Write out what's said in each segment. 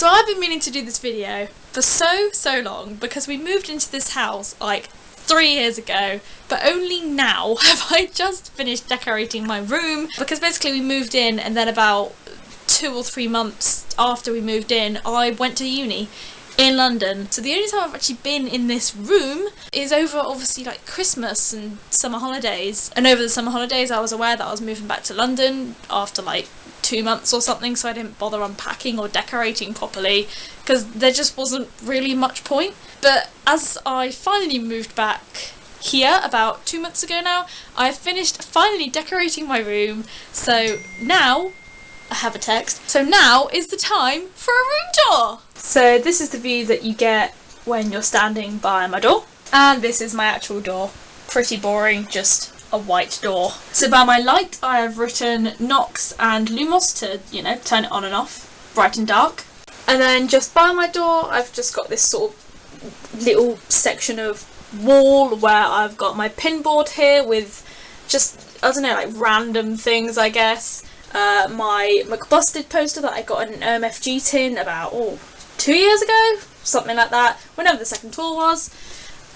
So I've been meaning to do this video for so long because we moved into this house like 3 years ago, but only now have I just finished decorating my room, because basically we moved in and then about 2 or 3 months after we moved in I went to uni in London. So the only time I've actually been in this room is over obviously like Christmas and summer holidays, and over the summer holidays I was aware that I was moving back to London after like 2 months or something, so I didn't bother unpacking or decorating properly because there just wasn't really much point. But as I finally moved back here about 2 months ago now, I finished finally decorating my room, so now I have a text. So now is the time for a room tour! So this is the view that you get when you're standing by my door, and this is my actual door. Pretty boring, just a white door. So by my light I have written Knox and Lumos to, you know, turn it on and off, bright and dark. And then just by my door I've just got this sort of little section of wall where I've got my pinboard here with just, I don't know, like random things I guess. My McBusted poster that I got in an OMFG tin about 2 years ago, something like that, whenever the second tour was.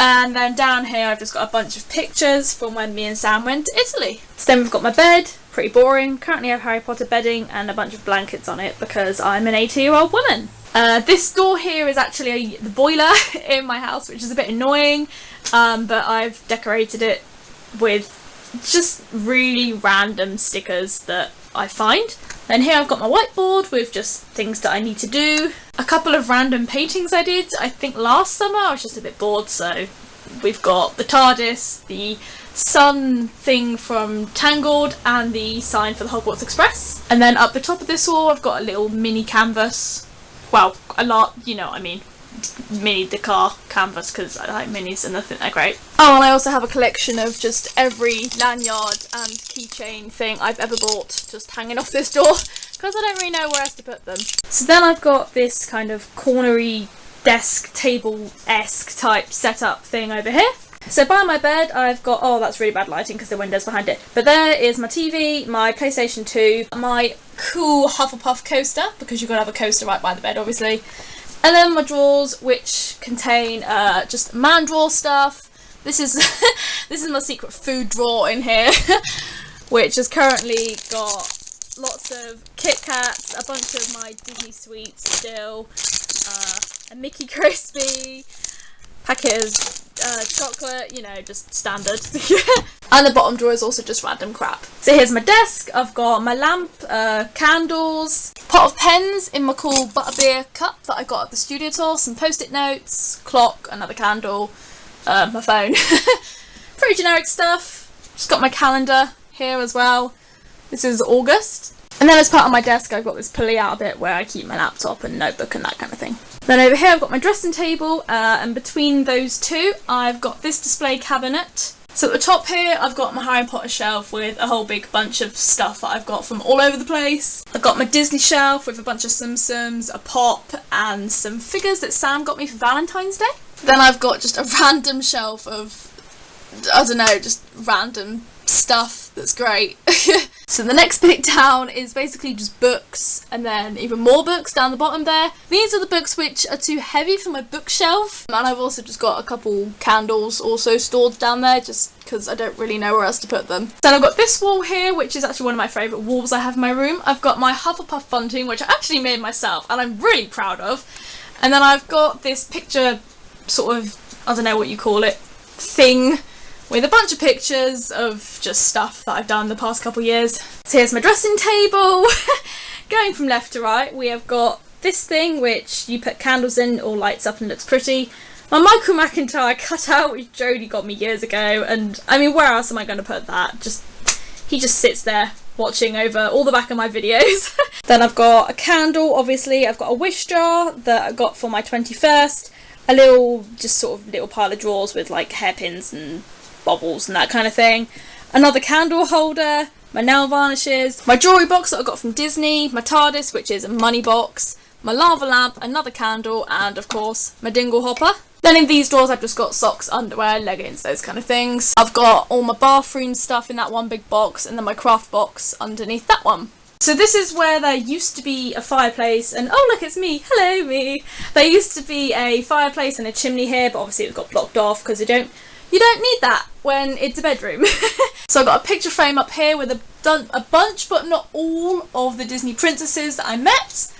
And then down here I've just got a bunch of pictures from when me and Sam went to Italy. So then we've got my bed, pretty boring. Currently I have Harry Potter bedding and a bunch of blankets on it because I'm an 80-year-old woman. This door here is actually the boiler in my house, which is a bit annoying, but I've decorated it with just really random stickers that I find. And here I've got my whiteboard with just things that I need to do. A couple of random paintings I did, I think last summer. I was just a bit bored, so we've got the TARDIS, the sun thing from Tangled, and the sign for the Hogwarts Express. And then up the top of this wall I've got a little mini canvas. Well, a lot, you know what I mean. Mini decor canvas, because I like minis and I think they're great. Oh, and I also have a collection of just every lanyard and keychain thing I've ever bought just hanging off this door because I don't really know where else to put them. So then I've got this kind of cornery desk table-esque type setup thing over here. So by my bed I've got, oh that's really bad lighting because the window's behind it, but there is my TV, my PlayStation 2, my cool Hufflepuff coaster, because you've got to have a coaster right by the bed obviously. And then my drawers, which contain just man drawer stuff. This is this is my secret food drawer in here, which has currently got lots of Kit Kats, a bunch of my Disney sweets still, a Mickey Crispy, packet of chocolate, you know, just standard. And the bottom drawer is also just random crap. So here's my desk. I've got my lamp, candles, pot of pens in my cool butterbeer cup that I got at the studio tour, some post-it notes, clock, another candle, my phone. Pretty generic stuff. Just got my calendar here as well. This is August. And then as part of my desk I've got this pulley out bit where I keep my laptop and notebook and that kind of thing. Then over here I've got my dressing table, and between those two I've got this display cabinet. So at the top here I've got my Harry Potter shelf with a whole big bunch of stuff that I've got from all over the place. I've got my Disney shelf with a bunch of Tsum Tsums, a pop, and some figures that Sam got me for Valentine's Day. Then I've got just a random shelf of, I don't know, just random stuff that's great. So the next bit down is basically just books, and then even more books down the bottom there. These are the books which are too heavy for my bookshelf, and I've also just got a couple candles also stored down there just because I don't really know where else to put them. Then I've got this wall here, which is actually one of my favourite walls I have in my room. I've got my Hufflepuff bunting, which I actually made myself and I'm really proud of. And then I've got this picture sort of, I don't know what you call it, thing, with a bunch of pictures of just stuff that I've done the past couple years. So here's my dressing table. Going from left to right, we have got this thing which you put candles in, all lights up and looks pretty. My Michael McIntyre cutout, which Jodie got me years ago, and I mean, where else am I going to put that? He just sits there watching over all the back of my videos. Then I've got a candle, obviously. I've got a wish jar that I got for my 21st. A little, just sort of little pile of drawers with like hairpins and bobbles and that kind of thing. Another candle holder, my nail varnishes, my jewellery box that I got from Disney, my TARDIS, which is a money box, my lava lamp, another candle, and of course my dingle hopper. Then in these drawers I've just got socks, underwear, leggings, those kind of things. I've got all my bathroom stuff in that one big box, and then my craft box underneath that one. So this is where there used to be a fireplace, and oh look, it's me, hello me. There used to be a fireplace and a chimney here, but obviously it got blocked off because you don't need that when it's a bedroom. So I've got a picture frame up here with a bunch, but not all, of the Disney princesses that I met.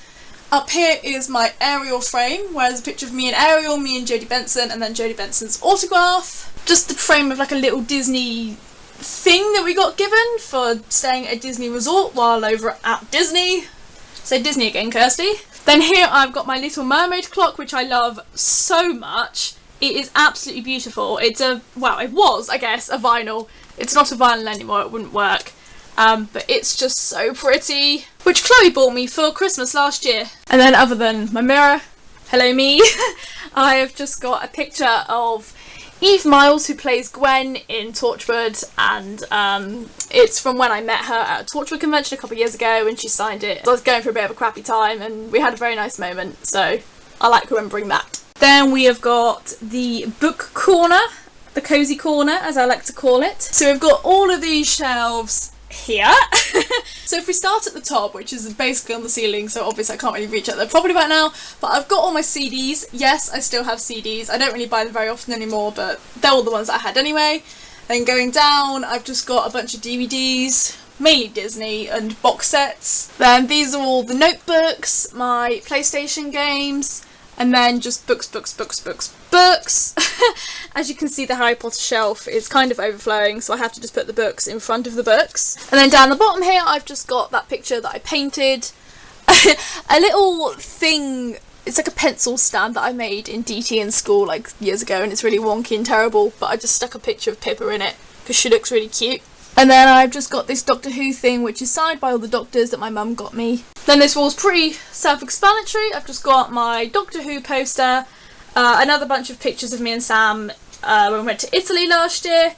Up here is my Ariel frame, where there's a picture of me and Ariel, me and Jodie Benson, and then Jodie Benson's autograph. Just the frame of like a little Disney thing that we got given for staying at a Disney resort while over at Disney. Say Disney again, Kirsty. Then here I've got my Little Mermaid clock, which I love so much. It is absolutely beautiful. It's a, well, it was, I guess, a vinyl. It's not a vinyl anymore, it wouldn't work. But it's just so pretty, which Chloe bought me for Christmas last year. And then other than my mirror, hello me, I have just got a picture of Eve Miles, who plays Gwen in Torchwood, and it's from when I met her at a Torchwood convention a couple of years ago and she signed it. So I was going for a bit of a crappy time and we had a very nice moment, so I like remembering that. Then we have got the book corner, the cozy corner as I like to call it. So we've got all of these shelves here. So if we start at the top, which is basically on the ceiling, so obviously I can't really reach out there properly right now, but I've got all my CDs. Yes, I still have CDs. I don't really buy them very often anymore, but they're all the ones that I had anyway. Then going down, I've just got a bunch of DVDs, mainly Disney, and box sets. Then these are all the notebooks, my PlayStation games, and then just books. As you can see, the Harry Potter shelf is kind of overflowing, so I have to just put the books in front of the books. And then down the bottom here, I've just got that picture that I painted. A little thing, it's like a pencil stand that I made in DT in school like years ago, and it's really wonky and terrible, but I just stuck a picture of Pippa in it because she looks really cute. And then I've just got this Doctor Who thing, which is signed by all the doctors that my mum got me. Then this wall's pretty self-explanatory. I've just got my Doctor Who poster, another bunch of pictures of me and Sam when we went to Italy last year,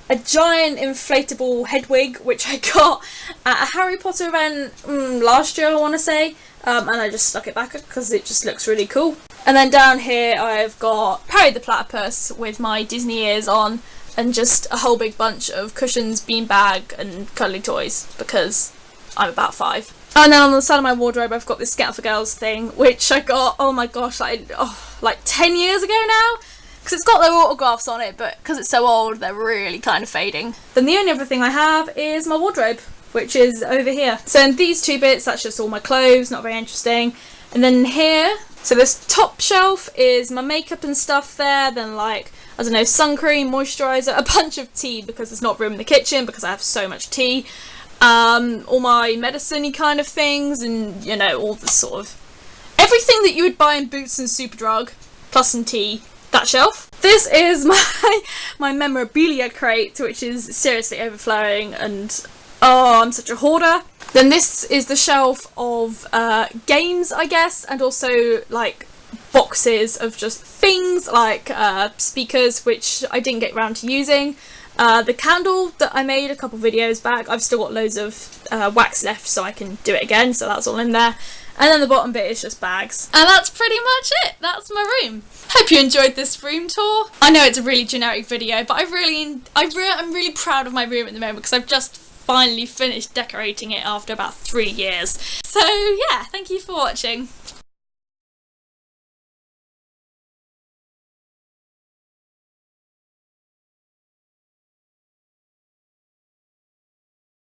a giant inflatable head wig, which I got at a Harry Potter event last year, I want to say, and I just stuck it back because it just looks really cool. And then down here I've got Perry the Platypus with my Disney ears on, and just a whole big bunch of cushions, beanbag and cuddly toys because I'm about 5. And then on the side of my wardrobe I've got this Scout for Girls thing, which I got, oh my gosh, like 10 years ago now, because it's got their autographs on it, but because it's so old they're really kind of fading. Then the only other thing I have is my wardrobe, which is over here. So in these two bits, that's just all my clothes, not very interesting. And then here, so this top shelf is my makeup and stuff there, then like, I don't know, sun cream, moisturiser, a bunch of tea because there's not room in the kitchen because I have so much tea. All my medicine-y kind of things, and you know, all the sort of everything that you would buy in Boots and Superdrug, plus some tea. That shelf. This is my memorabilia crate, which is seriously overflowing, and oh, I'm such a hoarder. Then this is the shelf of games, I guess, and also like boxes of just things like speakers, which I didn't get around to using. The candle that I made a couple videos back, I've still got loads of wax left so I can do it again, so that's all in there. And then the bottom bit is just bags. And that's pretty much it. That's my room. Hope you enjoyed this room tour. I know it's a really generic video, but I'm really proud of my room at the moment because I've just finally finished decorating it after about 3 years. So yeah, thank you for watching.